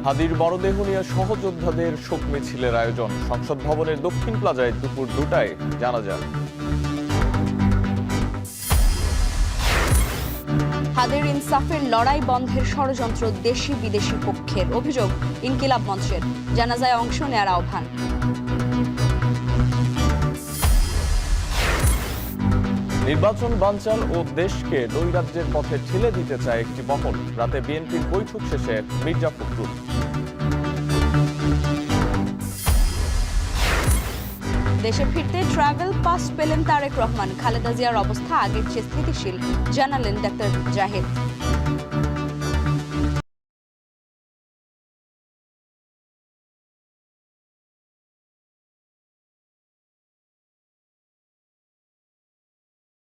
হাদির মরদেহ নিয়ে সহযোদ্ধাদের শোক মিছিলের আয়োজন। সংসদ ভবনের দক্ষিণ প্লাজায় দুপুর 2টায় জানাজা। হাদির ইনসাফের লড়াই বন্ধের ষড়যন্ত্র দেশি বিদেশি পক্ষের, অভিযোগ ইনকিলাব মঞ্চের। জানাজায় অংশ নেয়ার আহ্বান। নির্বাচন বানচাল ও দেশকে নৈরাজ্যের পথে ঠেলে দিতে চায় একটি মহল। রাতে বিএনপির বৈঠক শেষে মির্জা ফখরুল। দেশে ফিরতে ট্রাভেল পাস পেলেন তারেক রহমান। খালেদা জিয়ার অবস্থা আগের চেয়ে স্থিতিশীল, জানালেন ডাক্তার জাহিদ।